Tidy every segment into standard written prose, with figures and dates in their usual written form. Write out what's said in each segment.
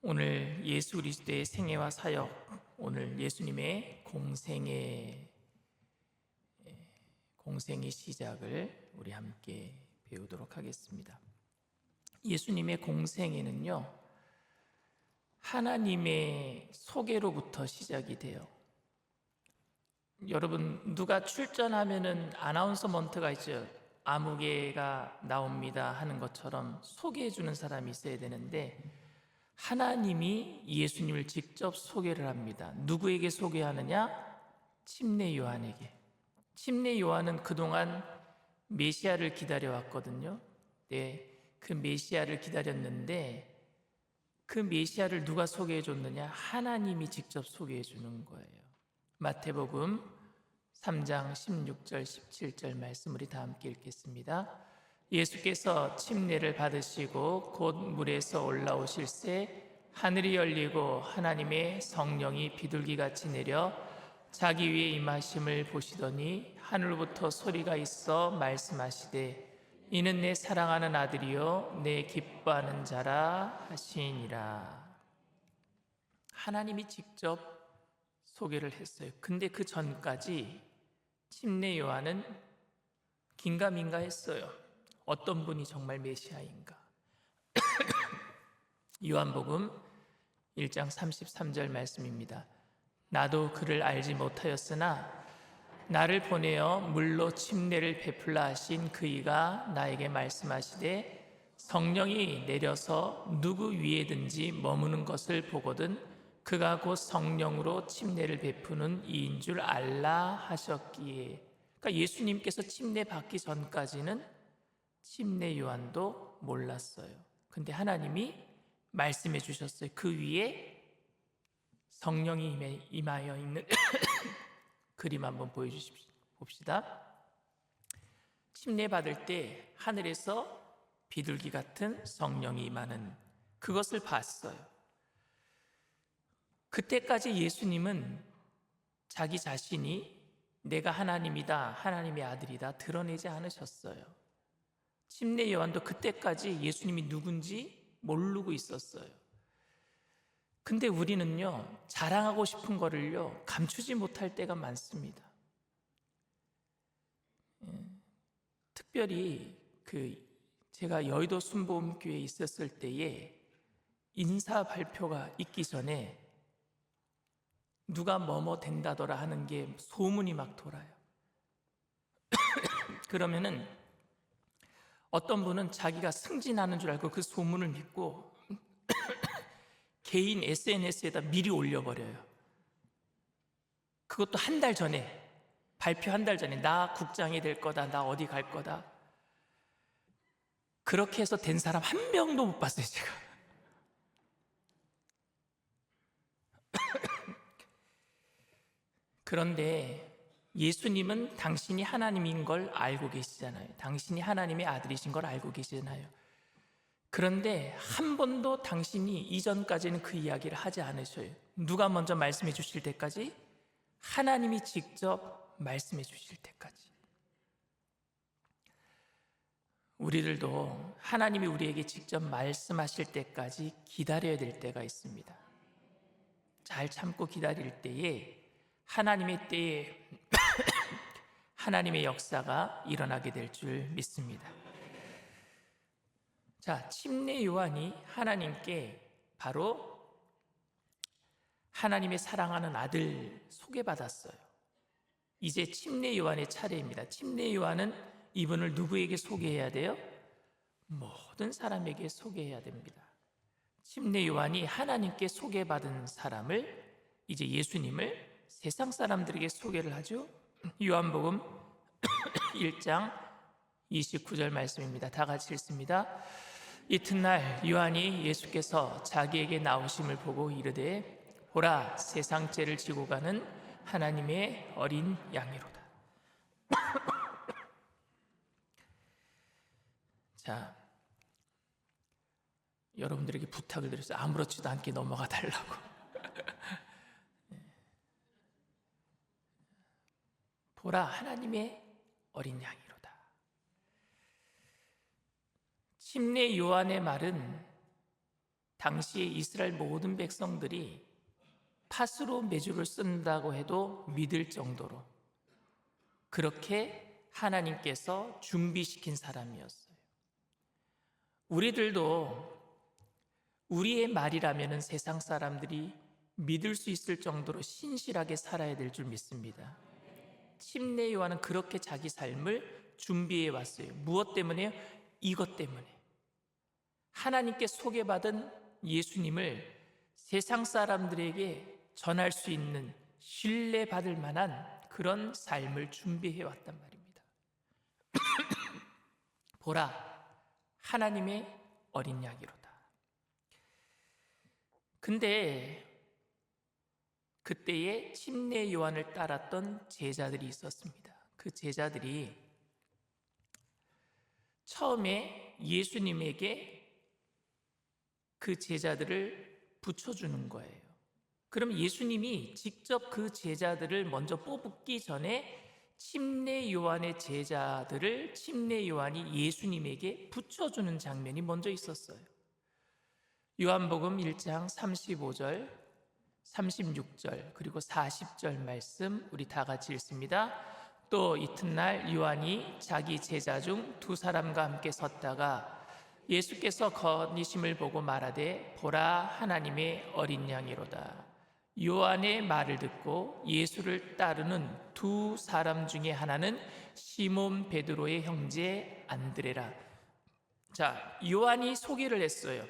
오늘 예수 그리스도의 생애와 사역, 오늘 예수님의 공생의 시작을 우리 함께 배우도록 하겠습니다. 예수님의 공생애는요, 하나님의 소개로부터 시작이 돼요. 여러분, 누가 출전하면은 아나운서먼트가 있죠. 아무개가 나옵니다 하는 것처럼 소개해 주는 사람이 있어야 되는데, 하나님이 예수님을 직접 소개를 합니다. 누구에게 소개하느냐? 침례 요한에게. 침례 요한은 그동안 메시아를 기다려왔거든요. 네, 그 메시아를 기다렸는데 그 메시아를 누가 소개해 줬느냐? 하나님이 직접 소개해 주는 거예요. 마태복음 3장 16절 17절 말씀 우리 다 함께 읽겠습니다. 예수께서 침례를 받으시고 곧 물에서 올라오실새 하늘이 열리고 하나님의 성령이 비둘기같이 내려 자기 위에 임하심을 보시더니 하늘로부터 소리가 있어 말씀하시되 이는 내 사랑하는 아들이요 내 기뻐하는 자라 하시니라. 하나님이 직접 소개를 했어요. 근데 그 전까지 침례 요한은 긴가민가 했어요. 어떤 분이 정말 메시아인가? 요한복음 1장 33절 말씀입니다. 나도 그를 알지 못하였으나 나를 보내어 물로 침례를 베풀라 하신 그이가 나에게 말씀하시되 성령이 내려서 누구 위에든지 머무는 것을 보거든 그가 곧 성령으로 침례를 베푸는 이인 줄 알라 하셨기에. 그러니까 예수님께서 침례 받기 전까지는 침례 요한도 몰랐어요. 근데 하나님이 말씀해 주셨어요. 그 위에 성령이 임하여 있는 그림 한번 봅시다. 침례 받을 때 하늘에서 비둘기 같은 성령이 임하는 그것을 봤어요. 그때까지 예수님은 자기 자신이 내가 하나님이다, 하나님의 아들이다 드러내지 않으셨어요. 침례 요한도 그때까지 예수님이 누군지 모르고 있었어요. 근데 우리는요, 자랑하고 싶은 거를요, 감추지 못할 때가 많습니다. 특별히 제가 여의도 순복음교회에 있었을 때에 인사 발표가 있기 전에 누가 뭐뭐 된다더라 하는 게 소문이 막 돌아요. 그러면은 어떤 분은 자기가 승진하는 줄 알고 그 소문을 믿고 개인 SNS에다 미리 올려버려요. 그것도 한 달 전에, 발표 한 달 전에 나 국장이 될 거다, 나 어디 갈 거다. 그렇게 해서 된 사람 한 명도 못 봤어요, 제가. 그런데 예수님은 당신이 하나님인 걸 알고 계시잖아요. 당신이 하나님의 아들이신 걸 알고 계시잖아요. 그런데 한 번도 당신이 이전까지는 그 이야기를 하지 않으셔요. 누가 먼저 말씀해 주실 때까지? 하나님이 직접 말씀해 주실 때까지. 우리들도 하나님이 우리에게 직접 말씀하실 때까지 기다려야 될 때가 있습니다. 잘 참고 기다릴 때에 하나님의 때에 하나님의 역사가 일어나게 될 줄 믿습니다. 자, 침례 요한이 하나님께 바로 하나님의 사랑하는 아들 소개받았어요. 이제 침례 요한의 차례입니다. 침례 요한은 이분을 누구에게 소개해야 돼요? 모든 사람에게 소개해야 됩니다. 침례 요한이 하나님께 소개받은 사람을, 이제 예수님을 세상 사람들에게 소개를 하죠. 요한복음 1장 29절 말씀입니다. 다 같이 읽습니다. 이튿날 요한이 예수께서 자기에게 나오심을 보고 이르되 보라, 세상 죄를 지고 가는 하나님의 어린 양이로다. 자, 여러분들에게 부탁을 드렸어요. 아무렇지도 않게 넘어가 달라고. 보라, 하나님의 어린 양이로다. 침례 요한의 말은 당시에 이스라엘 모든 백성들이 팥으로 메주를 쓴다고 해도 믿을 정도로 그렇게 하나님께서 준비시킨 사람이었어요. 우리들도 우리의 말이라면 세상 사람들이 믿을 수 있을 정도로 신실하게 살아야 될 줄 믿습니다. 침례 요한은 그렇게 자기 삶을 준비해 왔어요. 무엇 때문에요? 이것 때문에. 하나님께 소개받은 예수님을 세상 사람들에게 전할 수 있는, 신뢰받을 만한 그런 삶을 준비해 왔단 말입니다. 보라, 하나님의 어린 양이로다. 근데 그때에 침례 요한을 따랐던 제자들이 있었습니다. 그 제자들이 처음에 예수님에게 그 제자들을 붙여주는 거예요. 그럼 예수님이 직접 그 제자들을 먼저 뽑기 전에 침례 요한의 제자들을 침례 요한이 예수님에게 붙여주는 장면이 먼저 있었어요. 요한복음 1장 35절, 36절 그리고 40절 말씀 우리 다 같이 읽습니다. 또 이튿날 요한이 자기 제자 중 두 사람과 함께 섰다가 예수께서 거니심을 보고 말하되 보라 하나님의 어린 양이로다. 요한의 말을 듣고 예수를 따르는 두 사람 중에 하나는 시몬 베드로의 형제 안드레라. 자, 요한이 소개를 했어요.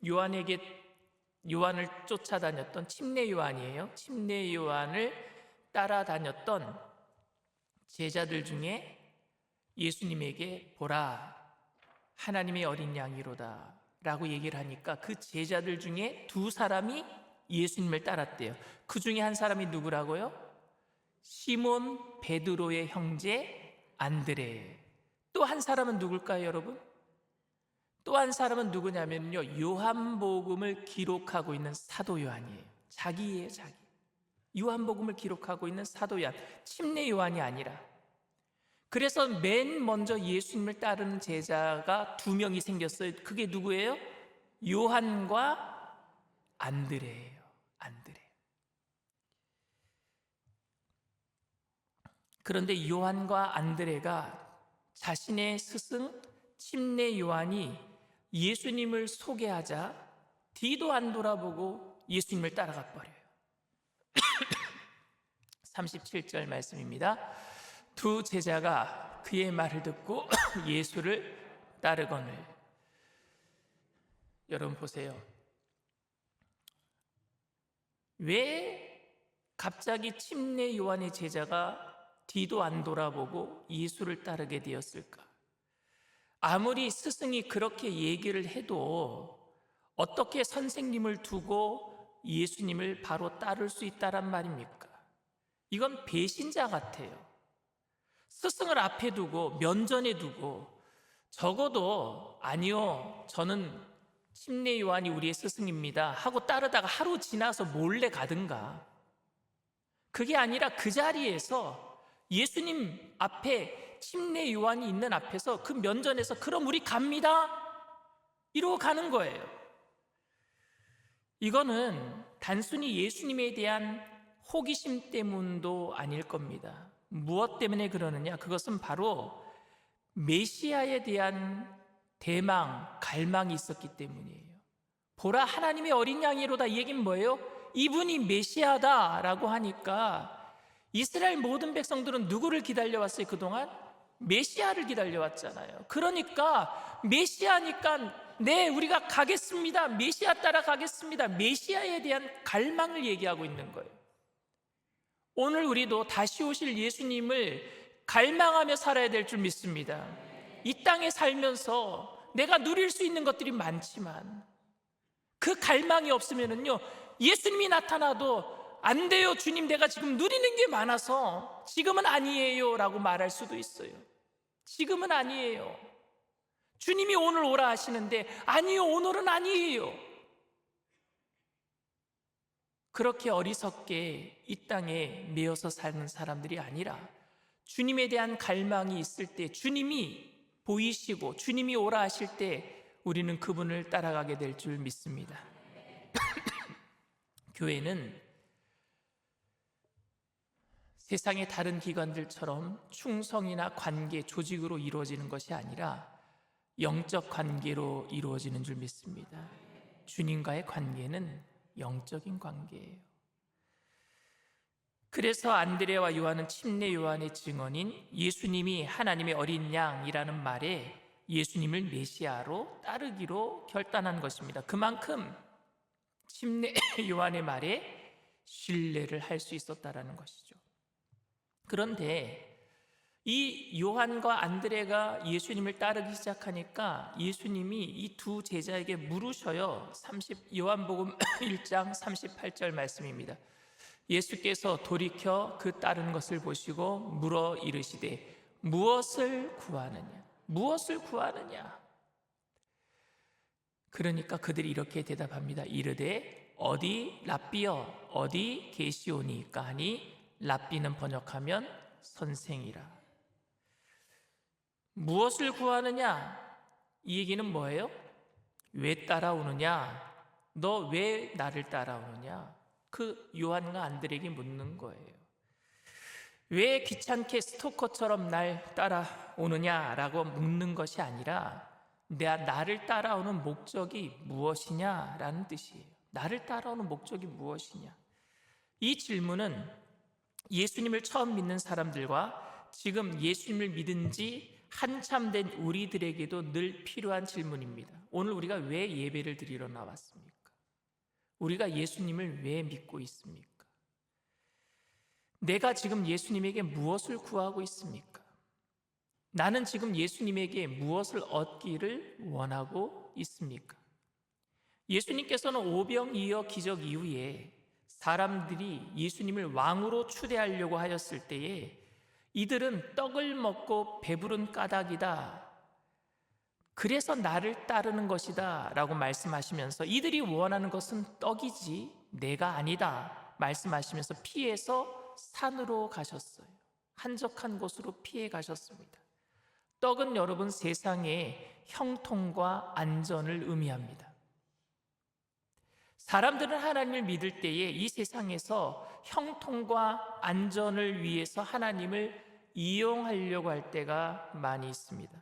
요한을 쫓아다녔던 침례 요한이에요. 침례 요한을 따라다녔던 제자들 중에 예수님에게 보라 하나님의 어린 양이로다 라고 얘기를 하니까 그 제자들 중에 두 사람이 예수님을 따랐대요. 그 중에 한 사람이 누구라고요? 시몬 베드로의 형제 안드레. 또 한 사람은 누굴까요, 여러분? 또 한 사람은 누구냐면요, 요한복음을 기록하고 있는 사도 요한이에요. 자기예요, 자기. 요한복음을 기록하고 있는 사도 요한, 침례 요한이 아니라. 그래서 맨 먼저 예수님을 따르는 제자가 두 명이 생겼어요. 그게 누구예요? 요한과 안드레예요. 안드레. 그런데 요한과 안드레가 자신의 스승 침례 요한이 예수님을 소개하자 뒤도 안 돌아보고 예수님을 따라가 버려요. 37절 말씀입니다. 두 제자가 그의 말을 듣고 예수를 따르거늘. 여러분 보세요. 왜 갑자기 침례 요한의 제자가 뒤도 안 돌아보고 예수를 따르게 되었을까? 아무리 스승이 그렇게 얘기를 해도 어떻게 선생님을 두고 예수님을 바로 따를 수 있다란 말입니까? 이건 배신자 같아요. 스승을 앞에 두고 면전에 두고 적어도 아니요, 저는 침례 요한이 우리의 스승입니다 하고 따르다가 하루 지나서 몰래 가든가. 그게 아니라 그 자리에서 예수님 앞에 침례 요한이 있는 앞에서 그 면전에서 그럼 우리 갑니다 이러고 가는 거예요. 이거는 단순히 예수님에 대한 호기심 때문도 아닐 겁니다. 무엇 때문에 그러느냐? 그것은 바로 메시아에 대한 대망, 갈망이 있었기 때문이에요. 보라 하나님의 어린 양이로다. 이 얘기는 뭐예요? 이분이 메시아다라고 하니까 이스라엘 모든 백성들은 누구를 기다려왔어요? 그동안? 메시아를 기다려왔잖아요. 그러니까 메시아니까 네, 우리가 가겠습니다. 메시아 따라 가겠습니다. 메시아에 대한 갈망을 얘기하고 있는 거예요. 오늘 우리도 다시 오실 예수님을 갈망하며 살아야 될 줄 믿습니다. 이 땅에 살면서 내가 누릴 수 있는 것들이 많지만 그 갈망이 없으면요, 예수님이 나타나도 안 돼요, 주님 내가 지금 누리는 게 많아서 지금은 아니에요 라고 말할 수도 있어요. 지금은 아니에요. 주님이 오늘 오라 하시는데 아니요, 오늘은 아니에요. 그렇게 어리석게 이 땅에 매여서 사는 사람들이 아니라 주님에 대한 갈망이 있을 때, 주님이 보이시고 주님이 오라 하실 때 우리는 그분을 따라가게 될 줄 믿습니다. 교회는 세상의 다른 기관들처럼 충성이나 관계, 조직으로 이루어지는 것이 아니라 영적 관계로 이루어지는 줄 믿습니다. 주님과의 관계는 영적인 관계예요. 그래서 안드레와 요한은 침례 요한의 증언인 예수님이 하나님의 어린 양이라는 말에 예수님을 메시아로 따르기로 결단한 것입니다. 그만큼 침례 요한의 말에 신뢰를 할 수 있었다라는 것이죠. 그런데 이 요한과 안드레가 예수님을 따르기 시작하니까 예수님이 이 두 제자에게 물으셔요. 요한복음 1장 38절 말씀입니다. 예수께서 돌이켜 그 따르는 것을 보시고 물어 이르시되 무엇을 구하느냐? 무엇을 구하느냐? 그러니까 그들이 이렇게 대답합니다. 이르되 어디 랍비여 어디 계시오니까 하니 랍비는 번역하면 선생이라. 무엇을 구하느냐? 이 얘기는 뭐예요? 왜 따라오느냐? 너 왜 나를 따라오느냐? 그 요한과 안드레에게 묻는 거예요. 왜 귀찮게 스토커처럼 날 따라오느냐라고 묻는 것이 아니라 나를 따라오는 목적이 무엇이냐라는 뜻이에요. 나를 따라오는 목적이 무엇이냐? 이 질문은 예수님을 처음 믿는 사람들과 지금 예수님을 믿은 지 한참 된 우리들에게도 늘 필요한 질문입니다. 오늘 우리가 왜 예배를 드리러 나왔습니까? 우리가 예수님을 왜 믿고 있습니까? 내가 지금 예수님에게 무엇을 구하고 있습니까? 나는 지금 예수님에게 무엇을 얻기를 원하고 있습니까? 예수님께서는 오병이어 기적 이후에 사람들이 예수님을 왕으로 추대하려고 하였을 때에 이들은 떡을 먹고 배부른 까닭이다. 그래서 나를 따르는 것이다 라고 말씀하시면서 이들이 원하는 것은 떡이지 내가 아니다 말씀하시면서 피해서 산으로 가셨어요. 한적한 곳으로 피해 가셨습니다. 떡은 여러분 세상의 형통과 안전을 의미합니다. 사람들은 하나님을 믿을 때에 이 세상에서 형통과 안전을 위해서 하나님을 이용하려고 할 때가 많이 있습니다.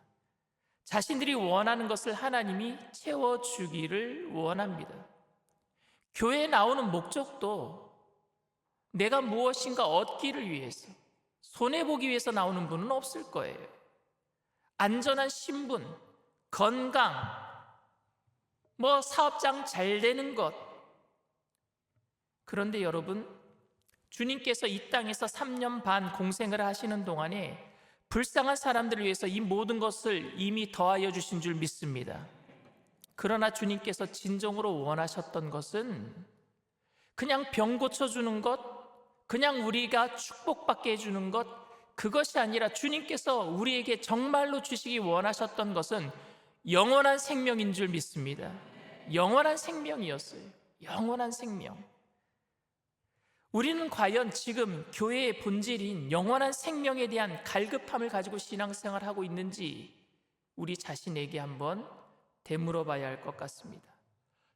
자신들이 원하는 것을 하나님이 채워주기를 원합니다. 교회에 나오는 목적도 내가 무엇인가 얻기를 위해서, 손해보기 위해서 나오는 분은 없을 거예요. 안전한 신분, 건강, 사업장 잘 되는 것. 그런데 여러분, 주님께서 이 땅에서 3년 반 공생을 하시는 동안에 불쌍한 사람들을 위해서 이 모든 것을 이미 더하여 주신 줄 믿습니다. 그러나 주님께서 진정으로 원하셨던 것은 그냥 병 고쳐주는 것, 그냥 우리가 축복받게 해주는 것, 그것이 아니라 주님께서 우리에게 정말로 주시기 원하셨던 것은 영원한 생명인 줄 믿습니다. 영원한 생명이었어요. 영원한 생명. 우리는 과연 지금 교회의 본질인 영원한 생명에 대한 갈급함을 가지고 신앙생활을 하고 있는지 우리 자신에게 한번 되물어봐야 할 것 같습니다.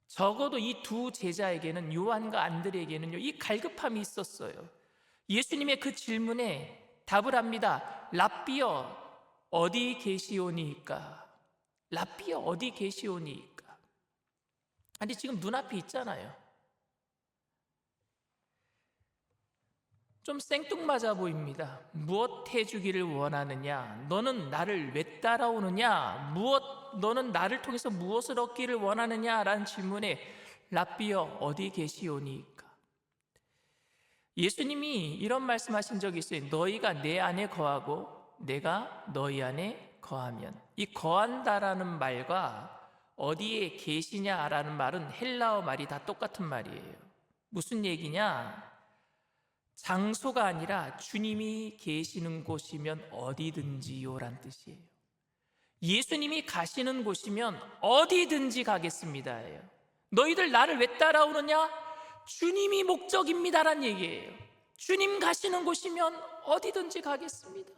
적어도 이 두 제자에게는, 요한과 안드레에게는요, 이 갈급함이 있었어요. 예수님의 그 질문에 답을 합니다. 랍비여 어디 계시오니이까? 랍비여 어디 계시오니이까? 아니 지금 눈앞에 있잖아요. 좀 생뚱맞아 보입니다. 무엇 해주기를 원하느냐? 너는 나를 왜 따라오느냐? 너는 나를 통해서 무엇을 얻기를 원하느냐? 라는 질문에 랍비여 어디 계시오니까? 예수님이 이런 말씀하신 적이 있어요. 너희가 내 안에 거하고 내가 너희 안에 거하면. 이 거한다라는 말과 어디에 계시냐라는 말은 헬라어 말이 다 똑같은 말이에요. 무슨 얘기냐? 장소가 아니라 주님이 계시는 곳이면 어디든지요란 뜻이에요. 예수님이 가시는 곳이면 어디든지 가겠습니다. 너희들 나를 왜 따라오느냐? 주님이 목적입니다란 얘기예요. 주님 가시는 곳이면 어디든지 가겠습니다.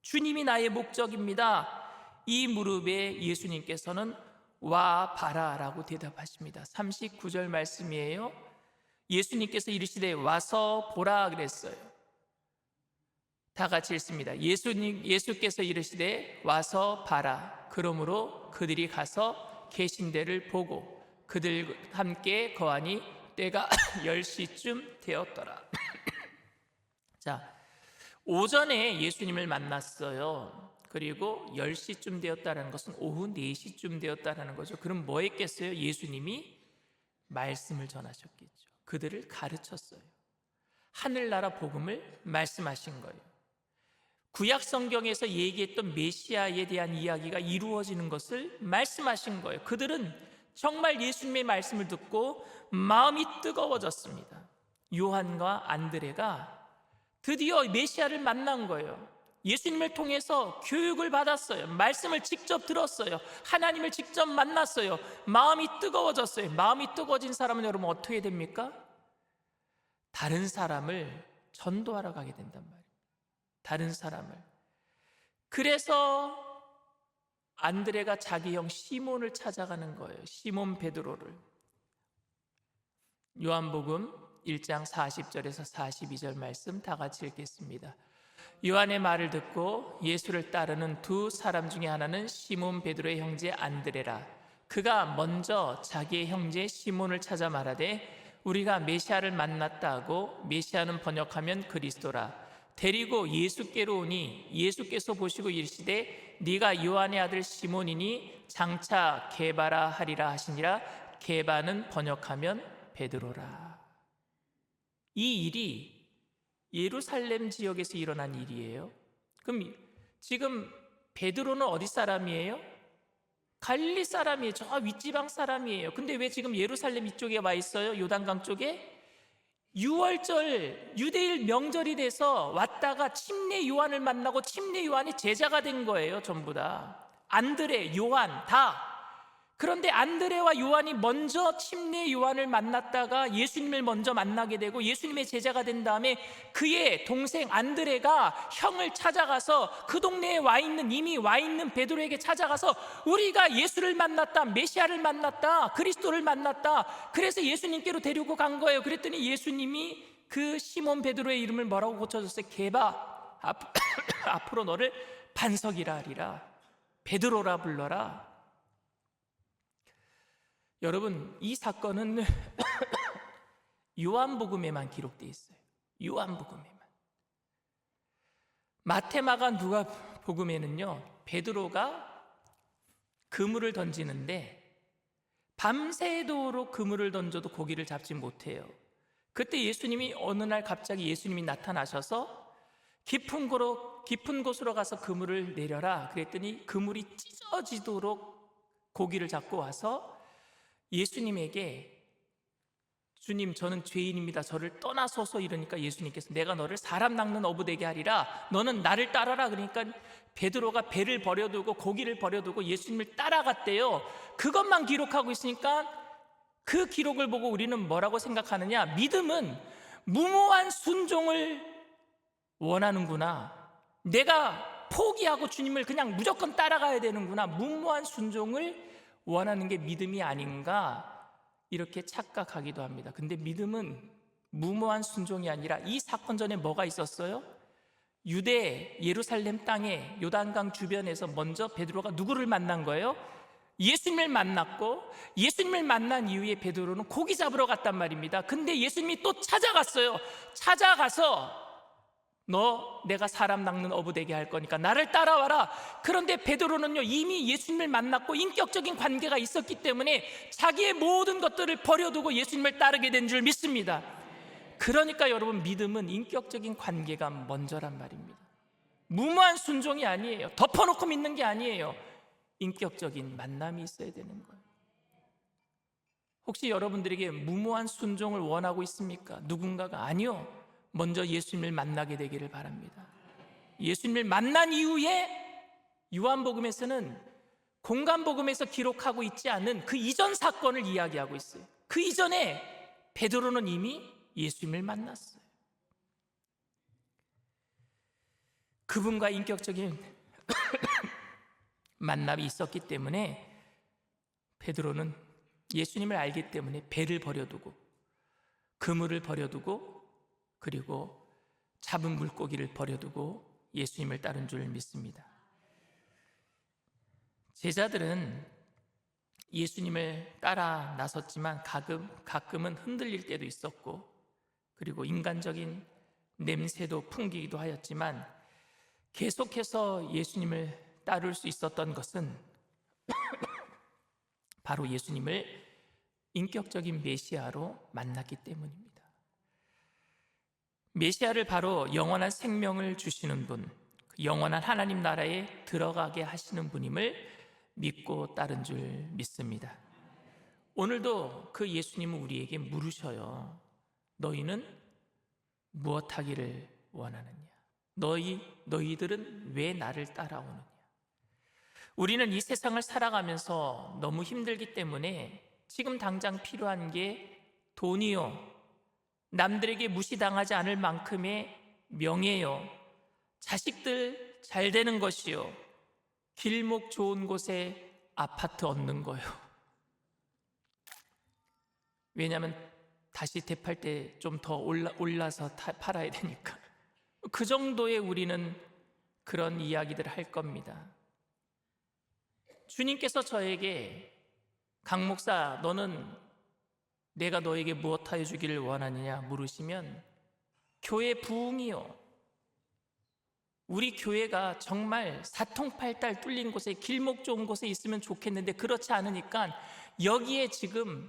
주님이 나의 목적입니다. 이 무릎에 예수님께서는 와 봐라라고 대답하십니다. 39절 말씀이에요. 예수님께서 이르시되 와서 보라 그랬어요. 다 같이 읽습니다. 예수께서 이르시되 와서 봐라. 그러므로 그들이 가서 계신 데를 보고 그들 함께 거하니 때가 10시쯤 되었더라. 자, 오전에 예수님을 만났어요. 그리고 10시쯤 되었다는 것은 오후 4시쯤 되었다는 거죠. 그럼 뭐 했겠어요? 예수님이 말씀을 전하셨겠죠. 그들을 가르쳤어요. 하늘나라 복음을 말씀하신 거예요. 구약 성경에서 얘기했던 메시아에 대한 이야기가 이루어지는 것을 말씀하신 거예요. 그들은 정말 예수님의 말씀을 듣고 마음이 뜨거워졌습니다. 요한과 안드레가 드디어 메시아를 만난 거예요. 예수님을 통해서 교육을 받았어요. 말씀을 직접 들었어요. 하나님을 직접 만났어요. 마음이 뜨거워졌어요. 마음이 뜨거워진 사람은 여러분 어떻게 됩니까? 다른 사람을 전도하러 가게 된단 말이에요. 다른 사람을. 그래서 안드레가 자기 형 시몬을 찾아가는 거예요. 시몬 베드로를. 요한복음 1장 40절에서 42절 말씀 다 같이 읽겠습니다. 요한의 말을 듣고 예수를 따르는 두 사람 중에 하나는 시몬 베드로의 형제 안드레라. 그가 먼저 자기의 형제 시몬을 찾아 말하되 우리가 메시아를 만났다 하고, 메시아는 번역하면 그리스도라. 데리고 예수께로 오니 예수께서 보시고 이르시되 네가 요한의 아들 시몬이니 장차 게바라 하리라 하시니라. 게바는 번역하면 베드로라. 이 일이 예루살렘 지역에서 일어난 일이에요. 그럼 지금 베드로는 어디 사람이에요? 갈릴리 사람이에요. 저 윗지방 사람이에요. 근데 왜 지금 예루살렘 이쪽에 와 있어요? 요단강 쪽에? 6월절 유대일 명절이 돼서 왔다가 침례 요한을 만나고 침례 요한이 제자가 된 거예요. 전부 다 안드레, 요한 다. 그런데 안드레와 요한이 먼저 침례 요한을 만났다가 예수님을 먼저 만나게 되고 예수님의 제자가 된 다음에 그의 동생 안드레가 형을 찾아가서 그 동네에 이미 와 있는 베드로에게 찾아가서 우리가 예수를 만났다, 메시아를 만났다, 그리스도를 만났다. 그래서 예수님께로 데리고 간 거예요. 그랬더니 예수님이 그 시몬 베드로의 이름을 뭐라고 고쳐줬어요? 게바. 앞으로 너를 반석이라 하리라, 베드로라 불러라. 여러분, 이 사건은 요한복음에만 기록되어 있어요. 요한복음에만. 마태, 마가, 누가 복음에는요, 베드로가 그물을 던지는데 밤새도록 그물을 던져도 고기를 잡지 못해요. 그때 예수님이 어느 날 갑자기 예수님이 나타나셔서 깊은 곳으로 가서 그물을 내려라 그랬더니 그물이 찢어지도록 고기를 잡고 와서 예수님에게 주님, 저는 죄인입니다. 저를 떠나소서. 이러니까 예수님께서 내가 너를 사람 낚는 어부 되게 하리라. 너는 나를 따라라. 그러니까 베드로가 배를 버려두고 고기를 버려두고 예수님을 따라갔대요. 그것만 기록하고 있으니까 그 기록을 보고 우리는 뭐라고 생각하느냐? 믿음은 무모한 순종을 원하는구나. 내가 포기하고 주님을 그냥 무조건 따라가야 되는구나. 무모한 순종을 원하는 게 믿음이 아닌가, 이렇게 착각하기도 합니다. 근데 믿음은 무모한 순종이 아니라 이 사건 전에 뭐가 있었어요? 유대 예루살렘 땅에 요단강 주변에서 먼저 베드로가 누구를 만난 거예요? 예수님을 만났고, 예수님을 만난 이후에 베드로는 고기 잡으러 갔단 말입니다. 근데 예수님이 또 찾아갔어요. 찾아가서 내가 사람 낚는 어부 되게 할 거니까 나를 따라와라. 그런데 베드로는요, 이미 예수님을 만났고 인격적인 관계가 있었기 때문에 자기의 모든 것들을 버려두고 예수님을 따르게 된 줄 믿습니다. 그러니까 여러분, 믿음은 인격적인 관계가 먼저란 말입니다. 무모한 순종이 아니에요. 덮어놓고 믿는 게 아니에요. 인격적인 만남이 있어야 되는 거예요. 혹시 여러분들에게 무모한 순종을 원하고 있습니까? 누군가가? 아니요. 먼저 예수님을 만나게 되기를 바랍니다. 예수님을 만난 이후에 요한복음에서는 공간복음에서 기록하고 있지 않은 그 이전 사건을 이야기하고 있어요. 그 이전에 베드로는 이미 예수님을 만났어요. 그분과 인격적인 만남이 있었기 때문에 베드로는 예수님을 알기 때문에 배를 버려두고 그물을 버려두고 그리고 잡은 물고기를 버려두고 예수님을 따른 줄 믿습니다. 제자들은 예수님을 따라 나섰지만 가끔은 흔들릴 때도 있었고 그리고 인간적인 냄새도 풍기기도 하였지만 계속해서 예수님을 따를 수 있었던 것은 바로 예수님을 인격적인 메시아로 만났기 때문입니다. 메시아를 바로 영원한 생명을 주시는 분, 영원한 하나님 나라에 들어가게 하시는 분임을 믿고 따른 줄 믿습니다. 오늘도 그 예수님은 우리에게 물으셔요. 너희는 무엇 하기를 원하느냐? 너희들은 왜 나를 따라오느냐? 우리는 이 세상을 살아가면서 너무 힘들기 때문에 지금 당장 필요한 게 돈이요, 남들에게 무시당하지 않을 만큼의 명예요, 자식들 잘 되는 것이요, 길목 좋은 곳에 아파트 얻는 거요. 왜냐하면 다시 대팔 때 좀 더 올라서 팔아야 되니까. 그 정도의 우리는 그런 이야기들을 할 겁니다. 주님께서 저에게 강 목사 너는 내가 너에게 무엇하여 주기를 원하느냐 물으시면 교회 부흥이요, 우리 교회가 정말 사통팔달 뚫린 곳에 길목 좋은 곳에 있으면 좋겠는데 그렇지 않으니까 여기에 지금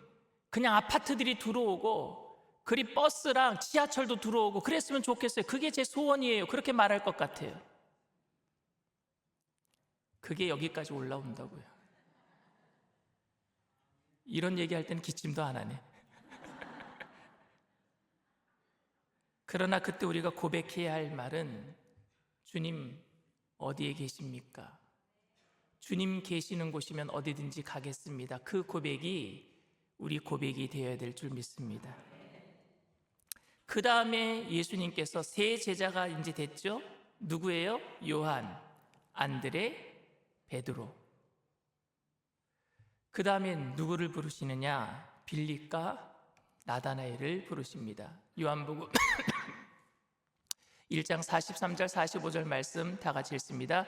그냥 아파트들이 들어오고 그리 버스랑 지하철도 들어오고 그랬으면 좋겠어요. 그게 제 소원이에요. 그렇게 말할 것 같아요. 그게 여기까지 올라온다고요. 이런 얘기할 때는 기침도 안 하네. 그러나 그때 우리가 고백해야 할 말은 주님 어디에 계십니까? 주님 계시는 곳이면 어디든지 가겠습니다. 그 고백이 우리 고백이 되어야 될 줄 믿습니다. 그 다음에 예수님께서 세 제자가 이제 됐죠? 누구예요? 요한, 안드레, 베드로. 그 다음에 누구를 부르시느냐? 빌립과 나다나엘을 부르십니다. 요한복음 1장 43절 45절 말씀 다 같이 읽습니다.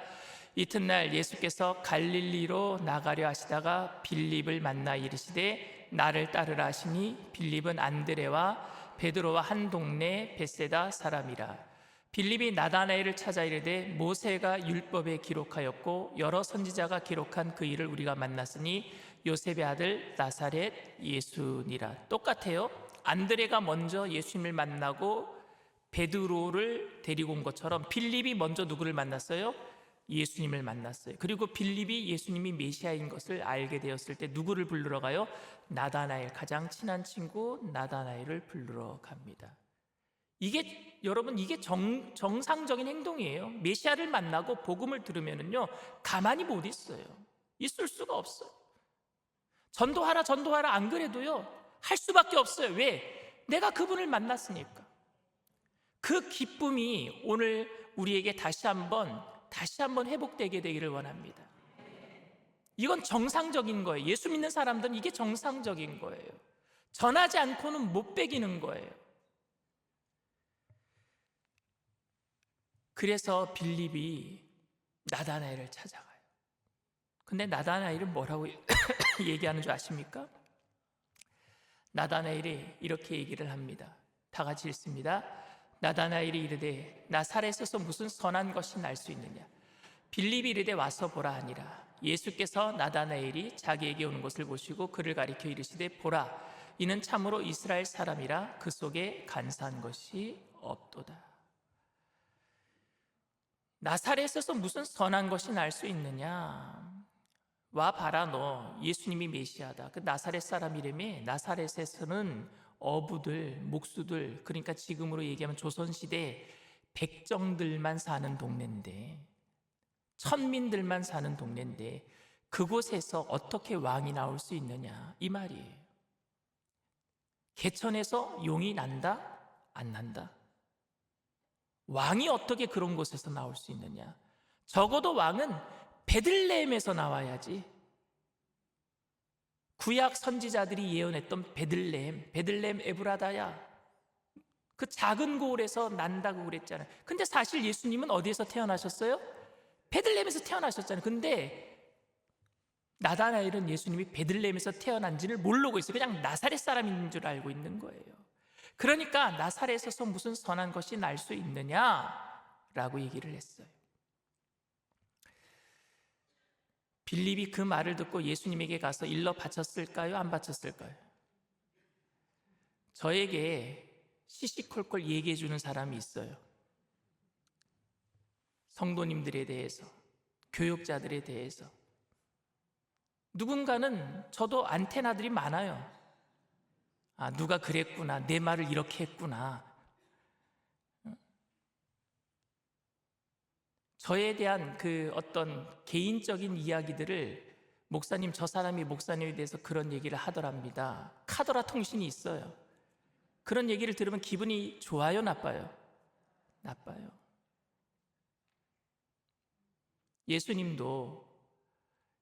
이튿날 예수께서 갈릴리로 나가려 하시다가 빌립을 만나 이르시되 나를 따르라 하시니 빌립은 안드레와 베드로와 한 동네 벳세다 사람이라. 빌립이 나다나엘을 찾아 이르되 모세가 율법에 기록하였고 여러 선지자가 기록한 그 일을 우리가 만났으니 요셉의 아들 나사렛 예수니라. 똑같아요. 안드레가 먼저 예수님을 만나고 베드로를 데리고 온 것처럼 빌립이 먼저 누구를 만났어요? 예수님을 만났어요. 그리고 빌립이 예수님이 메시아인 것을 알게 되었을 때 누구를 부르러 가요? 나다나엘, 가장 친한 친구 나다나엘을 부르러 갑니다. 여러분 이게 정상적인 행동이에요. 메시아를 만나고 복음을 들으면은요 가만히 못 있어요. 있을 수가 없어요. 전도하라 안 그래도요 할 수밖에 없어요. 왜? 내가 그분을 만났으니까. 그 기쁨이 오늘 우리에게 다시 한번 회복되게 되기를 원합니다. 이건 정상적인 거예요. 예수 믿는 사람들은 이게 정상적인 거예요. 전하지 않고는 못 배기는 거예요. 그래서 빌립이 나다나엘을 찾아가요. 근데 나다나엘은 뭐라고 얘기하는 줄 아십니까? 나다나엘이 이렇게 얘기를 합니다. 다 같이 읽습니다. 나다나엘이 이르되 나사렛에서 무슨 선한 것이 날 수 있느냐? 빌립이 이르되 와서 보라 하니라. 예수께서 나다나엘이 자기에게 오는 것을 보시고 그를 가리켜 이르시되 보라, 이는 참으로 이스라엘 사람이라 그 속에 간사한 것이 없도다. 나사렛에서 무슨 선한 것이 날 수 있느냐? 와 봐라, 너 예수님이 메시아다. 그 나사렛 사람 이름에 나사렛에서는 어부들, 목수들, 그러니까 지금으로 얘기하면 조선시대 백정들만 사는 동네인데, 천민들만 사는 동네인데 그곳에서 어떻게 왕이 나올 수 있느냐 이 말이에요. 개천에서 용이 난다? 안 난다? 왕이 어떻게 그런 곳에서 나올 수 있느냐? 적어도 왕은 베들레헴에서 나와야지. 구약 선지자들이 예언했던 베들레헴 에브라다야, 그 작은 고을에서 난다고 그랬잖아요. 근데 사실 예수님은 어디에서 태어나셨어요? 베들레헴에서 태어나셨잖아요. 근데 나다나엘은 예수님이 베들레헴에서 태어난지를 모르고 있어요. 그냥 나사렛 사람인 줄 알고 있는 거예요. 그러니까 나사렛에서 무슨 선한 것이 날 수 있느냐라고 얘기를 했어요. 빌립이 그 말을 듣고 예수님에게 가서 일러 바쳤을까요? 안 바쳤을까요? 저에게 시시콜콜 얘기해 주는 사람이 있어요. 성도님들에 대해서, 교육자들에 대해서. 누군가는, 저도 안테나들이 많아요. 아, 누가 그랬구나, 내 말을 이렇게 했구나. 저에 대한 그 어떤 개인적인 이야기들을 목사님, 저 사람이 목사님에 대해서 그런 얘기를 하더랍니다. 카더라 통신이 있어요. 그런 얘기를 들으면 기분이 좋아요, 나빠요? 나빠요. 예수님도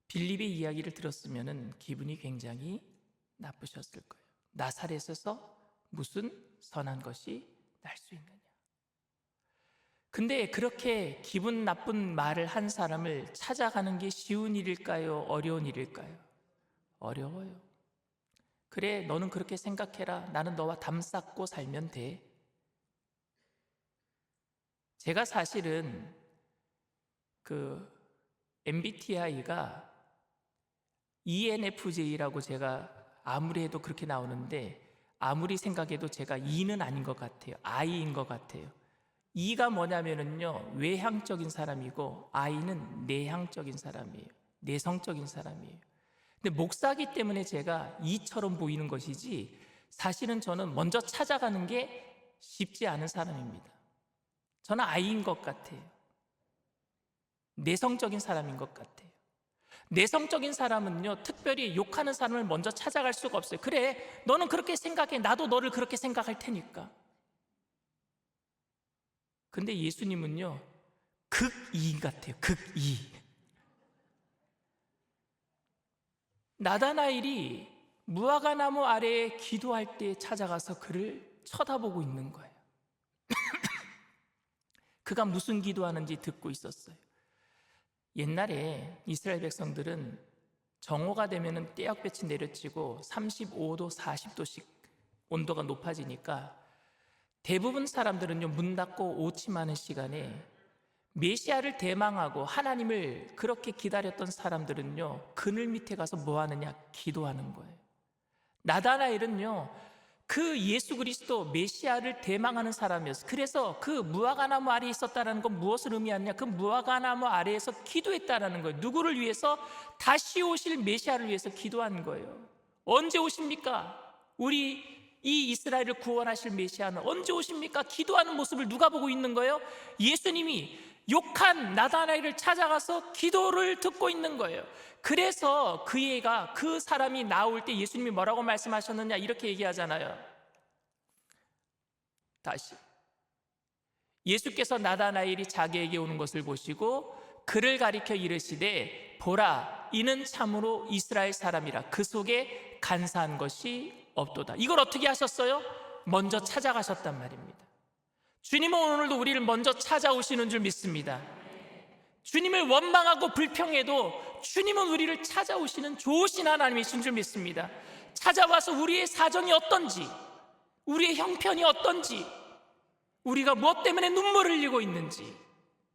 빌립의 이야기를 들었으면 기분이 굉장히 나쁘셨을 거예요. 나사렛에서 무슨 선한 것이 날 수 있느냐. 근데 그렇게 기분 나쁜 말을 한 사람을 찾아가는 게 쉬운 일일까요? 어려운 일일까요? 어려워요. 그래, 너는 그렇게 생각해라. 나는 너와 담 쌓고 살면 돼. 제가 사실은 그 MBTI가 ENFJ라고 제가 아무리 해도 그렇게 나오는데, 아무리 생각해도 제가 E는 아닌 것 같아요. I인 것 같아요. E가 뭐냐면은요, 외향적인 사람이고 I는 내향적인 사람이에요. 내성적인 사람이에요. 근데 목사기 때문에 제가 E처럼 보이는 것이지, 사실은 저는 먼저 찾아가는 게 쉽지 않은 사람입니다. 저는 I인 것 같아요. 내성적인 사람인 것 같아요. 내성적인 사람은요, 특별히 욕하는 사람을 먼저 찾아갈 수가 없어요. 그래, 너는 그렇게 생각해. 나도 너를 그렇게 생각할 테니까. 근데 예수님은요, 극이 같아요. 극이. 나다나엘이 무화과나무 아래에 기도할 때 찾아가서 그를 쳐다보고 있는 거예요. 그가 무슨 기도하는지 듣고 있었어요. 옛날에 이스라엘 백성들은 정오가 되면 떼약볕이 내려치고 35도, 40도씩 온도가 높아지니까 대부분 사람들은요, 문 닫고 오침하는 시간에 메시아를 대망하고 하나님을 그렇게 기다렸던 사람들은요, 그늘 밑에 가서 뭐 하느냐? 기도하는 거예요. 나다나엘은요, 그 예수 그리스도 메시아를 대망하는 사람이었어요. 그래서 그 무화과나무 아래에 있었다는 건 무엇을 의미하느냐? 그 무화과나무 아래에서 기도했다라는 거예요. 누구를 위해서? 다시 오실 메시아를 위해서 기도한 거예요. 언제 오십니까? 우리 이 이스라엘을 구원하실 메시아는 언제 오십니까? 기도하는 모습을 누가 보고 있는 거예요? 예수님이 욕한 나다나엘을 찾아가서 기도를 듣고 있는 거예요. 그래서 그 사람이 나올 때 예수님이 뭐라고 말씀하셨느냐, 이렇게 얘기하잖아요. 다시, 예수께서 나다나엘이 자기에게 오는 것을 보시고 그를 가리켜 이르시되, 보라, 이는 참으로 이스라엘 사람이라, 그 속에 간사한 것이 없도다. 이걸 어떻게 하셨어요? 먼저 찾아가셨단 말입니다. 주님은 오늘도 우리를 먼저 찾아오시는 줄 믿습니다. 주님을 원망하고 불평해도 주님은 우리를 찾아오시는 좋으신 하나님이신 줄 믿습니다. 찾아와서 우리의 사정이 어떤지, 우리의 형편이 어떤지, 우리가 무엇 때문에 눈물을 흘리고 있는지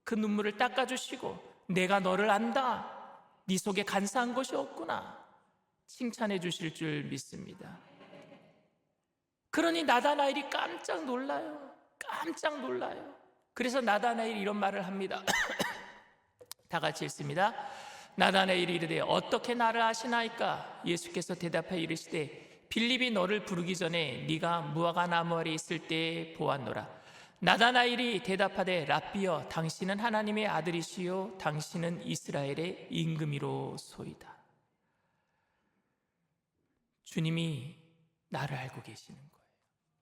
그 눈물을 닦아주시고, 내가 너를 안다, 네 속에 간사한 것이 없구나, 칭찬해 주실 줄 믿습니다. 그러니 나다나엘이 깜짝 놀라요. 깜짝 놀라요. 그래서 나다나엘이 이런 말을 합니다. 다 같이 읽습니다. 나다나엘이 이르되, 어떻게 나를 아시나이까? 예수께서 대답하여 이르시되, 빌립이 너를 부르기 전에 네가 무화과 나무 아래 있을 때 보았노라. 나다나엘이 대답하되, 랍비여, 당신은 하나님의 아들이시요 당신은 이스라엘의 임금이로소이다. 주님이 나를 알고 계시는 거예요.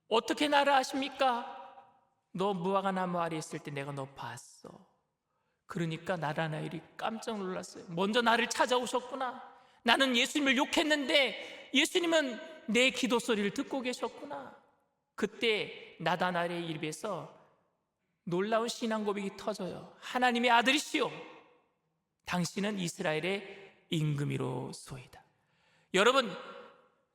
어떻게 나를 아십니까? 너 무화과 나무 아래 있을 때 내가 너 봤어. 그러니까 나다나엘이 깜짝 놀랐어요. 먼저 나를 찾아오셨구나. 나는 예수님을 욕했는데 예수님은 내 기도 소리를 듣고 계셨구나. 그때 나다나엘의 입에서 놀라운 신앙 고백이 터져요. 하나님의 아들이시오, 당신은 이스라엘의 임금이로소이다. 여러분,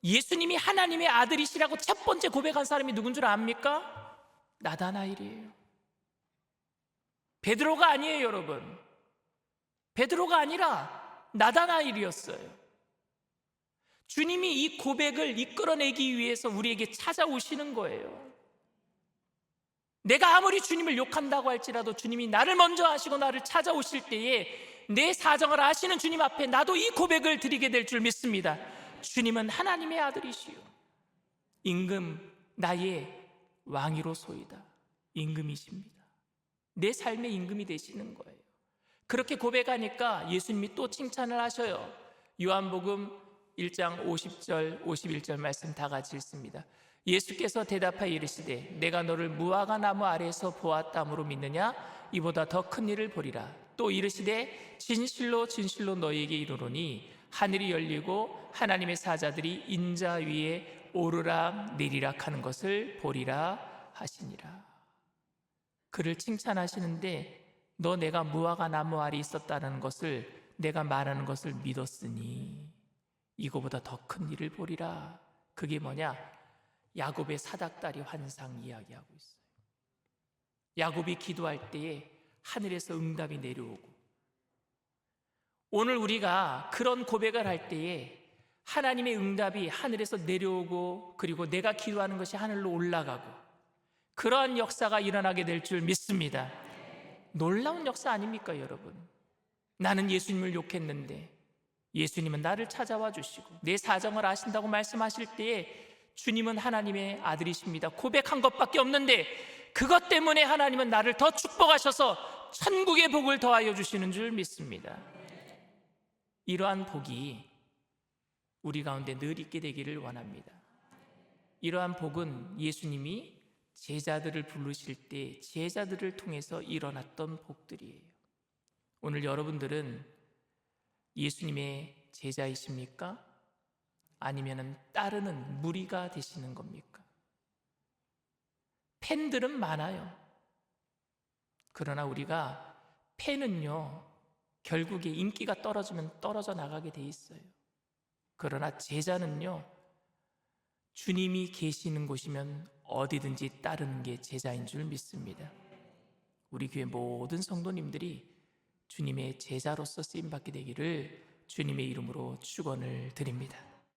예수님이 하나님의 아들이시라고 첫 번째 고백한 사람이 누군 줄 압니까? 나다나엘이에요. 베드로가 아니에요. 여러분, 베드로가 아니라 나다나엘이었어요. 주님이 이 고백을 이끌어내기 위해서 우리에게 찾아오시는 거예요. 내가 아무리 주님을 욕한다고 할지라도 주님이 나를 먼저 아시고 나를 찾아오실 때에 내 사정을 아시는 주님 앞에 나도 이 고백을 드리게 될 줄 믿습니다. 주님은 하나님의 아들이시오, 임금, 나의 왕이로소이다. 임금이십니다. 내 삶의 임금이 되시는 거예요. 그렇게 고백하니까 예수님이 또 칭찬을 하셔요. 요한복음 1장 50절 51절 말씀 다 같이 읽습니다. 예수께서 대답하여 이르시되 내가 너를 무화과 나무 아래에서 보았다므로 믿느냐? 이보다 더 큰 일을 보리라. 또 이르시되 진실로 진실로 너희에게 이르노니 하늘이 열리고 하나님의 사자들이 인자 위에 오르락 내리락 하는 것을 보리라 하시니라. 그를 칭찬하시는데 너 내가 무화과 나무 아래 있었다는 것을, 내가 말하는 것을 믿었으니 이거보다 더 큰 일을 보리라. 그게 뭐냐? 야곱의 사닥다리 환상 이야기하고 있어요. 야곱이 기도할 때에 하늘에서 응답이 내려오고, 오늘 우리가 그런 고백을 할 때에 하나님의 응답이 하늘에서 내려오고, 그리고 내가 기도하는 것이 하늘로 올라가고, 그러한 역사가 일어나게 될 줄 믿습니다. 놀라운 역사 아닙니까 여러분? 나는 예수님을 욕했는데 예수님은 나를 찾아와 주시고 내 사정을 아신다고 말씀하실 때에 주님은 하나님의 아들이십니다. 고백한 것밖에 없는데 그것 때문에 하나님은 나를 더 축복하셔서 천국의 복을 더하여 주시는 줄 믿습니다. 이러한 복이 우리 가운데 늘 있게 되기를 원합니다. 이러한 복은 예수님이 제자들을 부르실 때 제자들을 통해서 일어났던 복들이에요. 오늘 여러분들은 예수님의 제자이십니까? 아니면 따르는 무리가 되시는 겁니까? 팬들은 많아요. 그러나 우리가 팬은요, 결국에 인기가 떨어지면 떨어져 나가게 돼 있어요. 그러나 제자는요, 주님이 계시는 곳이면 어디든지 따르는 게 제자인 줄 믿습니다. 우리 교회 모든 성도님들이 주님의 제자로서 쓰임받게 되기를 주님의 이름으로 축원을 드립니다.